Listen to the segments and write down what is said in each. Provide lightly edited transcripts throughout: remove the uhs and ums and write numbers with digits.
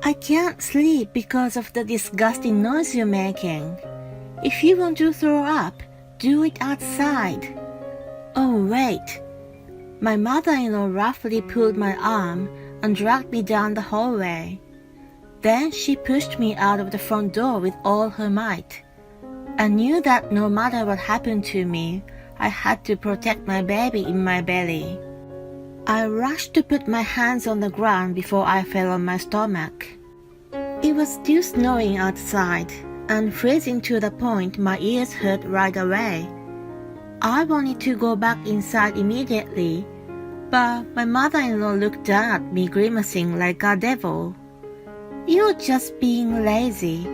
I can't sleep because of the disgusting noise you're making. If you want to throw up, do it outside. Oh, wait. My mother-in-law roughly pulled my arm and dragged me down the hallway. Then she pushed me out of the front door with all her might. I knew that no matter what happened to me, I had to protect my baby in my belly. I rushed to put my hands on the ground before I fell on my stomach. It was still snowing outside and freezing to the point my ears hurt right away. I wanted to go back inside immediately, but my mother-in-law looked down at me grimacing like a devil. "You're just being lazy,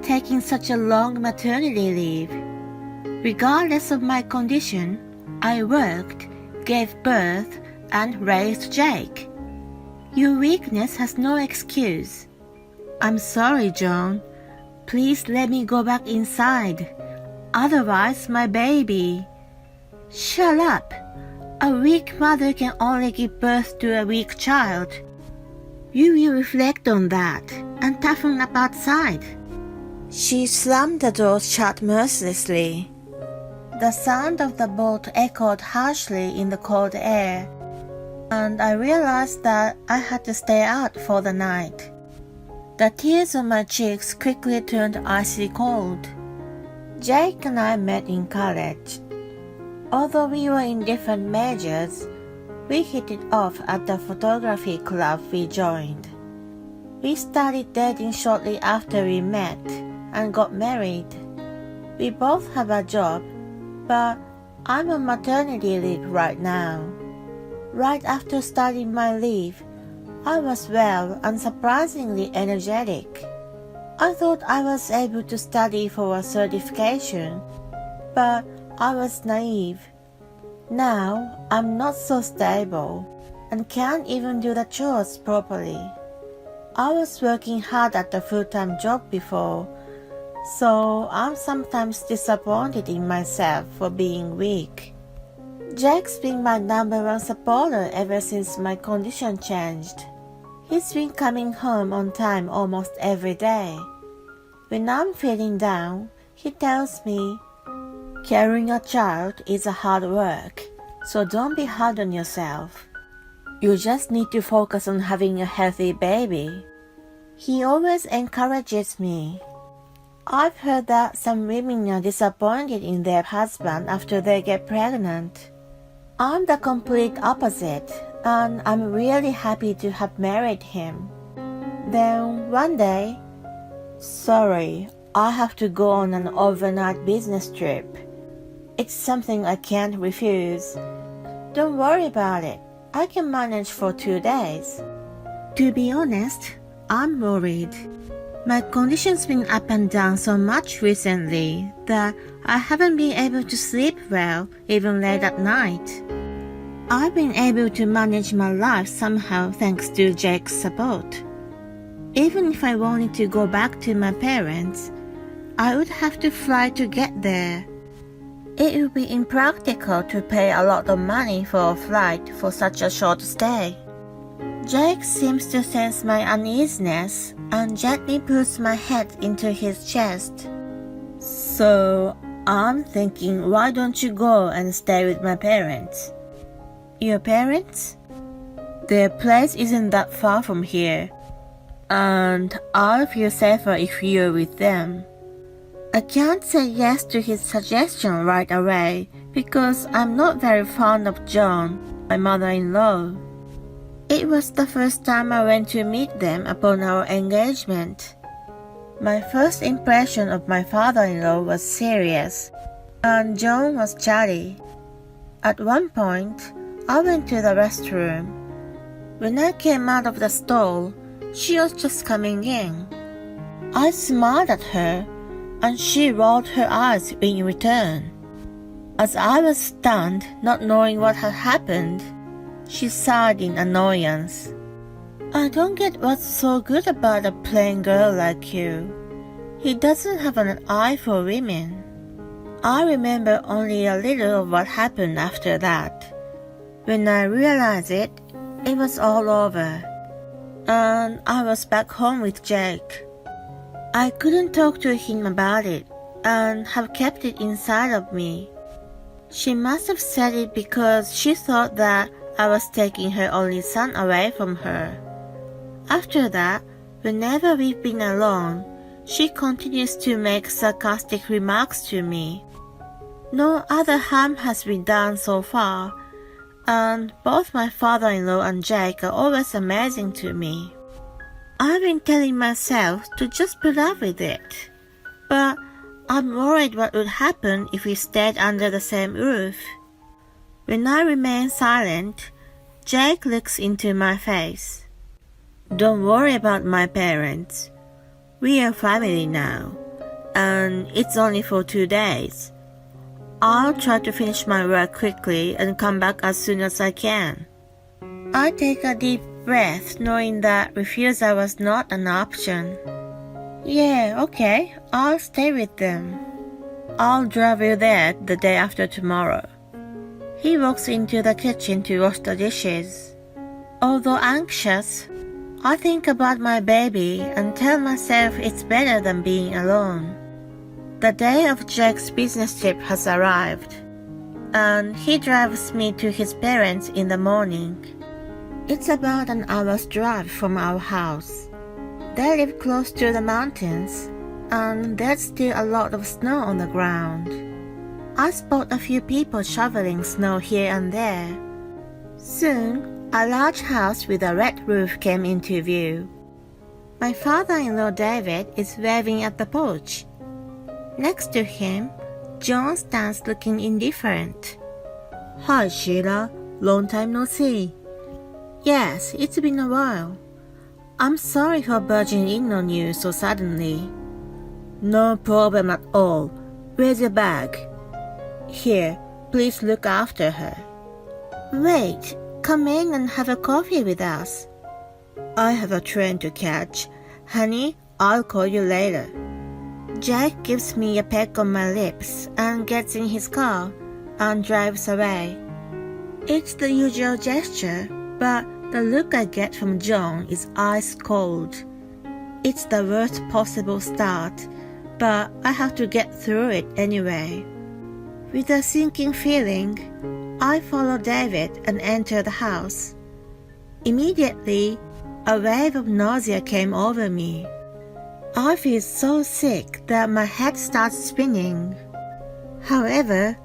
taking such a long maternity leave. Regardless of my condition, I worked, gave birth, and raised Jake. Your weakness has no excuse. I'm sorry, John. Please let me go back inside. Otherwise, my baby..." "Shut up. A weak mother can only give birth to a weak child. You will reflect on that and toughen up outside." She slammed the door shut mercilessly. The sound of the bolt echoed harshly in the cold air, and I realized that I had to stay out for the night. The tears on my cheeks quickly turned icy cold. Jake and I met in college. Although we were in different majors, we hit it off at the photography club we joined. We started dating shortly after we met and got married. We both have a job, but I'm on maternity leave right now. Right after starting my leave, I was well and surprisingly energetic. I thought I was able to study for a certification, but I was naive. Now I'm not so stable and can't even do the chores properly. I was working hard at a full-time job before, so I'm sometimes disappointed in myself for being weak. Jake's been my #1 supporter ever since my condition changed. He's been coming home on time almost every day. When I'm feeling down, he tells me, "Carrying a child is a hard work, so don't be hard on yourself. You just need to focus on having a healthy baby." He always encourages me. I've heard that some women are disappointed in their husband after they get pregnant. I'm the complete opposite, and I'm really happy to have married him. Then one day, "Sorry, I have to go on an overnight business trip. It's something I can't refuse. Don't worry about it. I can manage for 2 days." To be honest, I'm worried. My condition's been up and down so much recently that I haven't been able to sleep well, even late at night. I've been able to manage my life somehow thanks to Jake's support. Even if I wanted to go back to my parents, I would have to fly to get there. It would be impractical to pay a lot of money for a flight for such a short stay. Jake seems to sense my uneasiness and gently puts my head into his chest. "So I'm thinking, why don't you go and stay with my parents?" "Your parents?" "Their place isn't that far from here, and I'll feel safer if you're with them." I can't say yes to his suggestion right away because I'm not very fond of John, my mother-in-law. It was the first time I went to meet them upon our engagement. My first impression of my father-in-law was serious, and John was chatty. At one point, I went to the restroom. When I came out of the stall, she was just coming in. I smiled at her, and she rolled her eyes in return. As I was stunned, not knowing what had happened, she sighed in annoyance. "I don't get what's so good about a plain girl like you. He doesn't have an eye for women." I remember only a little of what happened after that. When I realized it, it was all over. and I was back home with Jake. I couldn't talk to him about it and have kept it inside of me. She must have said it because she thought that I was taking her only son away from her. After that, whenever we've been alone, she continues to make sarcastic remarks to me. No other harm has been done so far, and both my father-in-law and Jake are always amazing to me. I've been telling myself to just put up with it, but I'm worried what would happen if we stayed under the same roof. When I remain silent, Jake looks into my face. Don't worry about my parents. We are family now, and it's only for 2 days. I'll try to finish my work quickly and come back as soon as I can. I take a deep breath, knowing that refusal was not an option. Yeah, okay, I'll stay with them. I'll drive you there the day after tomorrow. He walks into the kitchen to wash the dishes. Although anxious, I think about my baby and tell myself it's better than being alone. The day of Jake's business trip has arrived, and he drives me to his parents in the morning. It's about an hour's drive from our house. They live close to the mountains, and there's still a lot of snow on the ground. I spot a few people shoveling snow here and there. Soon, a large house with a red roof came into view. My father-in-law David is waving at the porch. Next to him, John stands looking indifferent. Hi Sheila, long time no see. Yes, it's been a while. I'm sorry for barging in on you so suddenly. No problem at all. Where's your bag? Here, please look after her. Wait, come in and have a coffee with us. I have a train to catch. Honey, I'll call you later. Jack gives me a peck on my lips and gets in his car and drives away. It's the usual gesture, but the look I get from John is ice cold. It's the worst possible start, but I have to get through it anyway. With a sinking feeling, I follow David and enter the house. Immediately, a wave of nausea came over me. I feel so sick that my head starts spinning. However,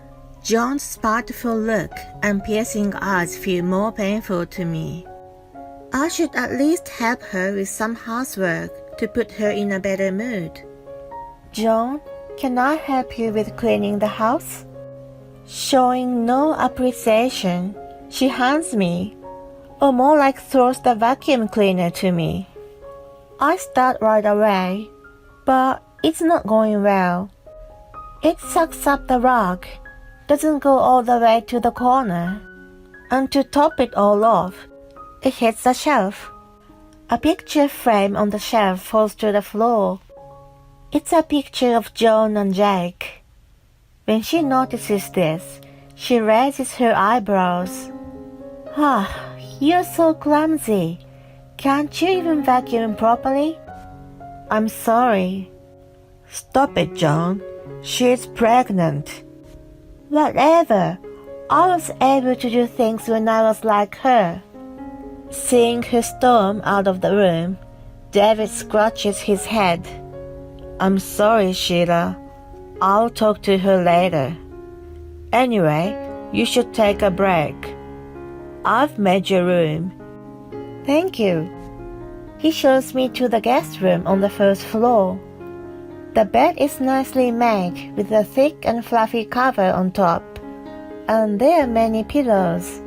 John's spiteful look and piercing eyes feel more painful to me. I should at least help her with some housework to put her in a better mood. John, can I help you with cleaning the house? Showing no appreciation, she hands me, or more like throws the vacuum cleaner to me. I start right away, but it's not going well. It sucks up the rug, doesn't go all the way to the corner, and to top it all off, it hits the shelf. A picture frame on the shelf falls to the floor. It's a picture of John and Jake. When she notices this, she raises her eyebrows. Ah, you're so clumsy. Can't you even vacuum properly? I'm sorry. Stop it, John. She's pregnant. Whatever. I was able to do things when I was like her. Seeing her storm out of the room, David scratches his head. I'm sorry, Sheila. I'll talk to her later. Anyway, you should take a break. I've made your room. Thank you. He shows me to the guest room on the first floor. The bed is nicely made with a thick and fluffy cover on top, and there are many pillows.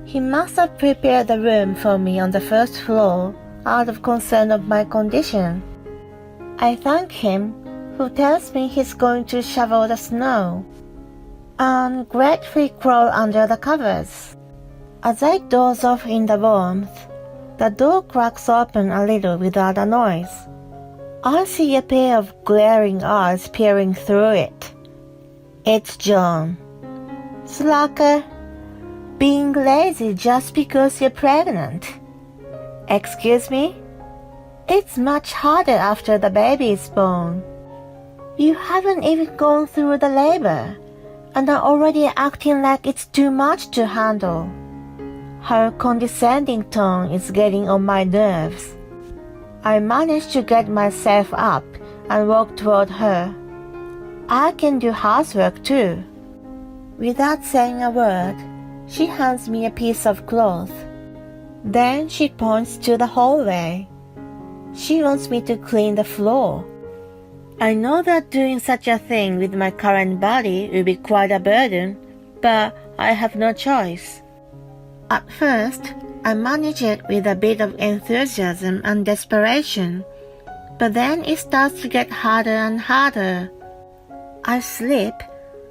He must have prepared the room for me on the first floor out of concern of my condition. I thank him, who tells me he's going to shovel the snow, and gratefully crawl under the covers. As I doze off in the warmth, the door cracks open a little without a noise. I see a pair of glaring eyes peering through it. It's John. Slacker. Being lazy just because you're pregnant. Excuse me? It's much harder after the baby is born. You haven't even gone through the labor and are already acting like it's too much to handle. Her condescending tone is getting on my nerves. I manage to get myself up and walk toward her. I can do housework too. Without saying a word, she hands me a piece of cloth. Then she points to the hallway. She wants me to clean the floor. I know that doing such a thing with my current body will be quite a burden, but I have no choice. At first, I manage it with a bit of enthusiasm and desperation, but then it starts to get harder and harder. I slip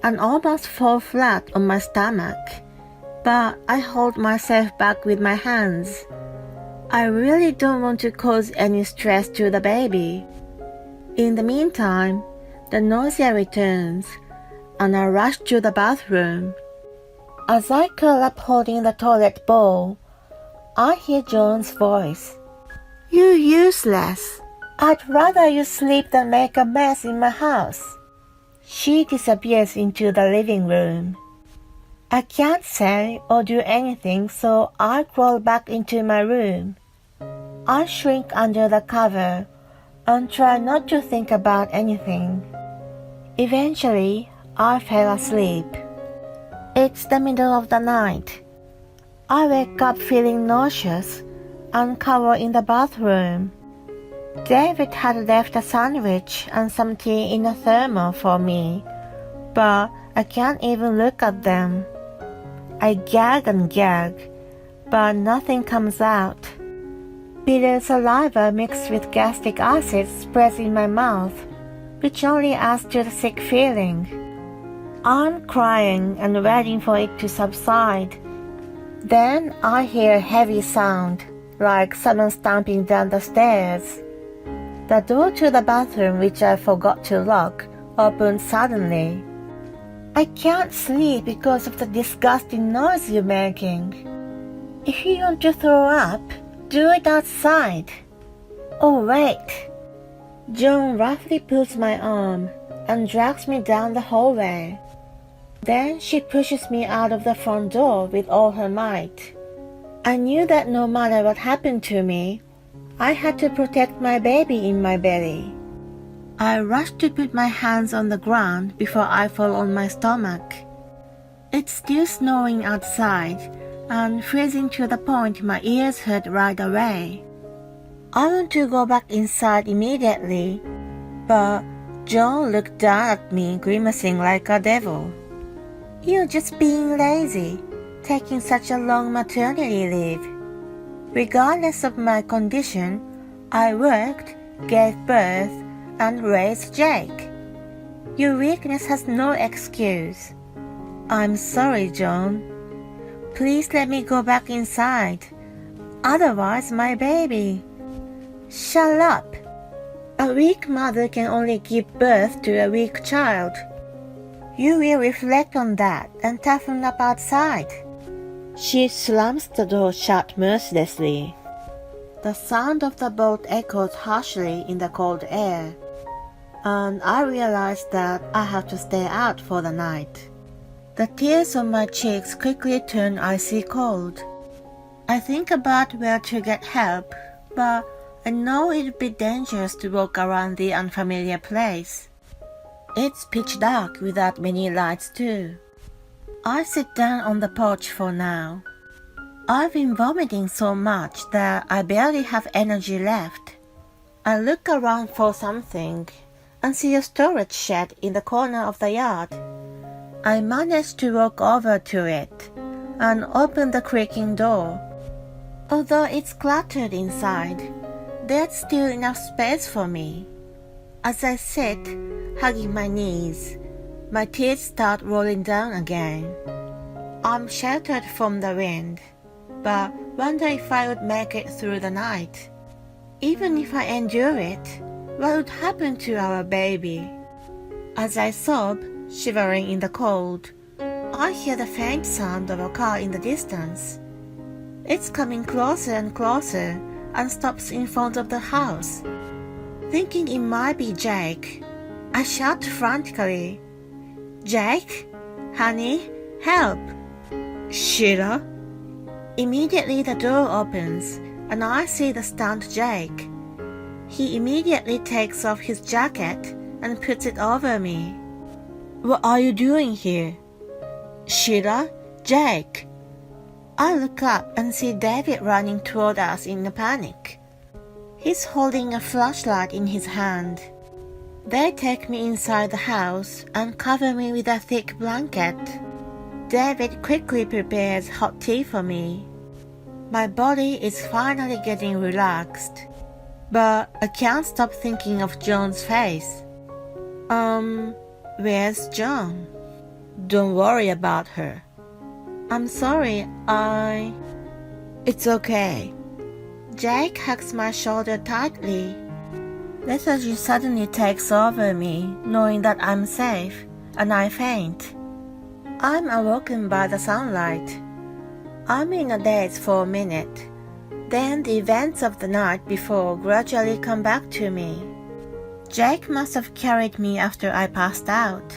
and almost fall flat on my stomach, but I hold myself back with my hands. I really don't want to cause any stress to the baby. In the meantime, the nausea returns, and I rush to the bathroom. As I curl up holding the toilet bowl, I hear John's voice. "You useless! I'd rather you sleep than make a mess in my house." She disappears into the living room. I can't say or do anything, so I crawl back into my room. I shrink under the cover and try not to think about anything. Eventually, I fell asleep. It's the middle of the night. I wake up feeling nauseous and cower in the bathroom. David had left a sandwich and some tea in a thermal for me, but I can't even look at them. I gag and gag, but nothing comes out. Bitter saliva mixed with gastric acid spreads in my mouth, which only adds to the sick feeling. I'm crying and waiting for it to subside. Then I hear a heavy sound, like someone stomping down the stairs. The door to the bathroom, which I forgot to lock, opened suddenly. I can't sleep because of the disgusting noise you're making. If you want to throw up, do it outside. Oh, wait. John roughly pulls my arm and drags me down the hallway. Then she pushes me out of the front door with all her might. I knew that no matter what happened to me, I had to protect my baby in my belly. I rush to put my hands on the ground before I fall on my stomach. It's still snowing outside and freezing to the point my ears hurt right away. I want to go back inside immediately, but John looked down at me grimacing like a devil. "You're just being lazy, taking such a long maternity leave." Regardless of my condition, I worked, gave birth, and raised Jake. Your weakness has no excuse. I'm sorry, John. Please let me go back inside. Otherwise, my baby. Shut up. A weak mother can only give birth to a weak child. You will reflect on that and toughen up outside. She slams the door shut mercilessly. The sound of the bolt echoes harshly in the cold air, and I realize that I have to stay out for the night. The tears on my cheeks quickly turn icy cold. I think about where to get help, but I know it would be dangerous to walk around the unfamiliar place. It's pitch dark without many lights too. I sit down on the porch for now. I've been vomiting so much that I barely have energy left. I look around for something and see a storage shed in the corner of the yard. I manage to walk over to it and open the creaking door. Although it's cluttered inside, there's still enough space for me. As I sit, hugging my knees, my tears start rolling down again. I'm sheltered from the wind, but wonder if I would make it through the night. Even if I endure it, what would happen to our baby? As I sob, shivering in the cold, I hear the faint sound of a car in the distance. It's coming closer and closer and stops in front of the house. Thinking it might be Jake, I shout frantically, "Jake? Honey, help!" "Sheila?" Immediately the door opens and I see the stunned Jake. He immediately takes off his jacket and puts it over me. "What are you doing here?" "Sheila, Jake." I look up and see David running toward us in a panic. He's holding a flashlight in his hand. They take me inside the house and cover me with a thick blanket. David quickly prepares hot tea for me. My body is finally getting relaxed, but I can't stop thinking of John's face. Where's John? "Don't worry about her." "I'm sorry, It's okay." Jake hugs my shoulder tightly. Lethargy suddenly takes over me, knowing that I'm safe, and I faint. I'm awoken by the sunlight. I'm in a daze for a minute. Then the events of the night before gradually come back to me. Jake must have carried me after I passed out.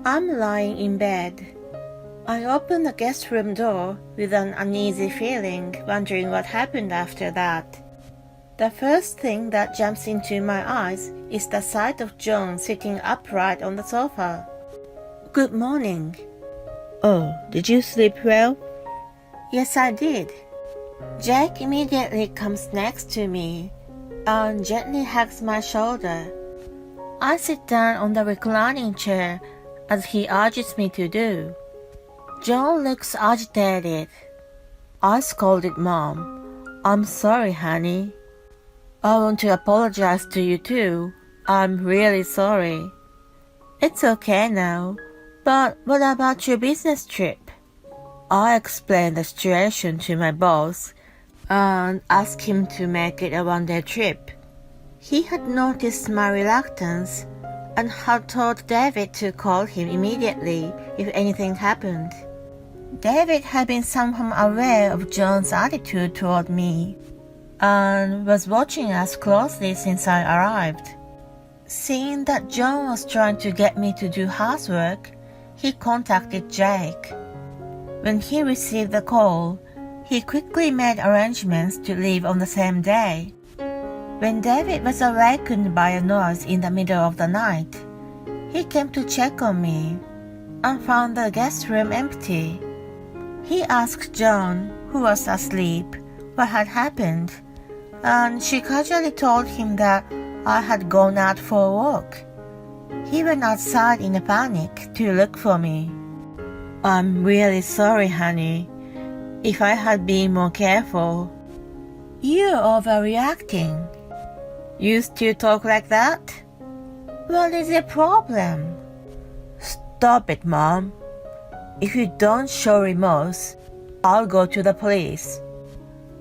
I'm lying in bed. I open the guest room door with an uneasy feeling, wondering what happened after that. The first thing that jumps into my eyes is the sight of John sitting upright on the sofa. "Good morning." "Oh, did you sleep well?" "Yes, I did." Jake immediately comes next to me and gently hugs my shoulder. I sit down on the reclining chair as he urges me to do. John looks agitated. I scolded Mom. "I'm sorry, honey." "I want to apologize to you too. I'm really sorry." "It's okay now, but what about your business trip?" I explained the situation to my boss and asked him to make it a one-day trip. He had noticed my reluctance and had told David to call him immediately if anything happened. David had been somehow aware of John's attitude toward me and was watching us closely since I arrived. Seeing that John was trying to get me to do housework, he contacted Jake. When he received the call, he quickly made arrangements to leave on the same day. When David was awakened by a noise in the middle of the night, he came to check on me and found the guest room empty. He asked John, who was asleep, what had happened, and she casually told him that I had gone out for a walk. He went outside in a panic to look for me. "I'm really sorry, honey. If I had been more careful." "You're overreacting." "You still talk like that?" "What is the problem?" "Stop it, Mom. If you don't show remorse, I'll go to the police."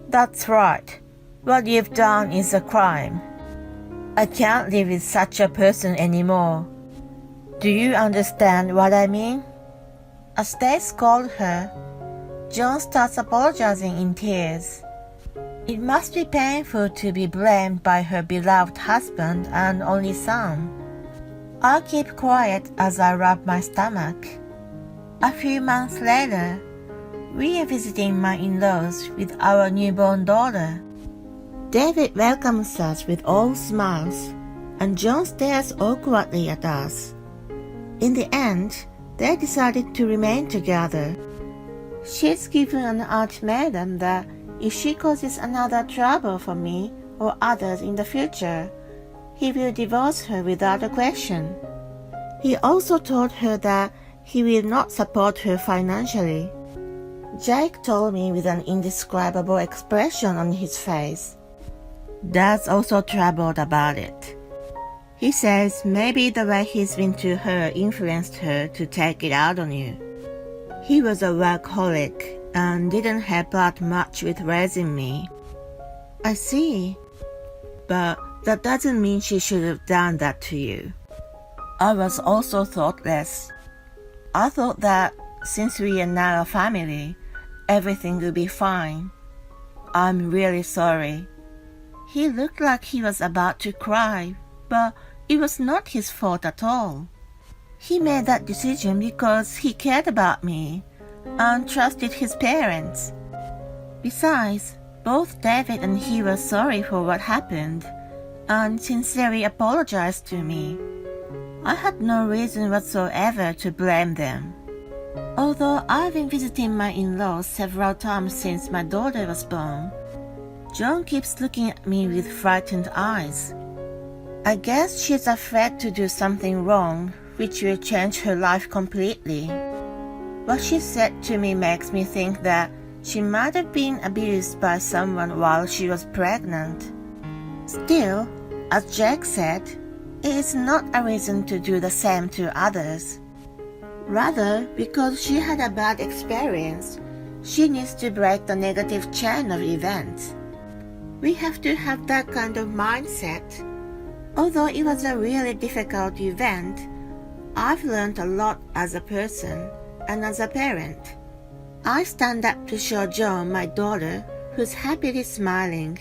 "That's right. What you've done is a crime. I can't live with such a person anymore. Do you understand what I mean?" As they scold her, John starts apologizing in tears. It must be painful to be blamed by her beloved husband and only son. I keep quiet as I rub my stomach. A few months later, we are visiting my in-laws with our newborn daughter. David welcomes us with all smiles, and John stares awkwardly at us. In the end, they decided to remain together. She's given an ultimatum that if she causes another trouble for me or others in the future, he will divorce her without a question. He also told her that he will not support her financially. Jake told me with an indescribable expression on his face. Dad's also troubled about it. He says maybe the way he's been to her influenced her to take it out on you. He was a workaholic and didn't help out much with raising me. I see. But that doesn't mean she should have done that to you. I was also thoughtless. I thought that since we are now a family, everything will be fine. I'm really sorry. He looked like he was about to cry, but it was not his fault at all. He made that decision because he cared about me and trusted his parents. Besides, both David and he were sorry for what happened and sincerely apologized to me. I had no reason whatsoever to blame them. Although I've been visiting my in-laws several times since my daughter was born, John keeps looking at me with frightened eyes. I guess she's afraid to do something wrong, which will change her life completely. What she said to me makes me think that she might have been abused by someone while she was pregnant. Still, as Jake said, it is not a reason to do the same to others. Rather, because she had a bad experience, she needs to break the negative chain of events. We have to have that kind of mindset. Although it was a really difficult event, I've learned a lot as a person and as a parent. I stand up to show Joan, my daughter, who's happily smiling.